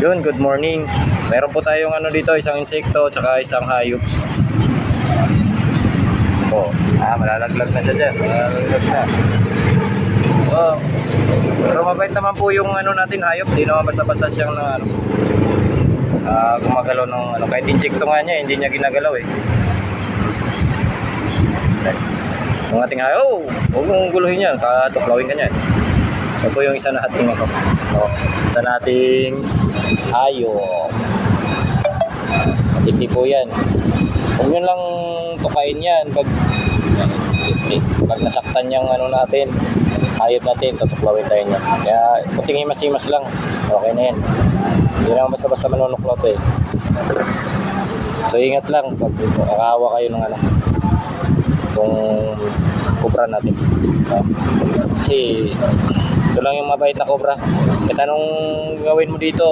Yun, good morning. Meron po tayong ano dito, isang insekto tsaka isang hayop. Oh, malalaglag na siya dyan. Malalaglag na. Oh. Pero mabait naman po yung ano natin, hayop. Di naman basta-basta siyang na, ano, gumagalaw ng ano. Kahit insekto nga niya, hindi niya ginagalaw eh. Ang ating hayop, huwag mong guluhin yan. Katuklawin ka niyan. Ito po yung isa nating ano. Oh, isa nating hayop. Hindi po yan. Huwag nyo lang tukain yan pag nasaktan yung ano natin, hayop natin, tutuklawin tayo niya. Kaya puting himas-himas lang, okay na yan. Hindi naman basta-basta manunuklaw to eh. So ingat lang pag nakahawa kayo ng ano, itong cobra natin. Kasi ito lang yung mabait na cobra. Kahit anong gawin mo dito,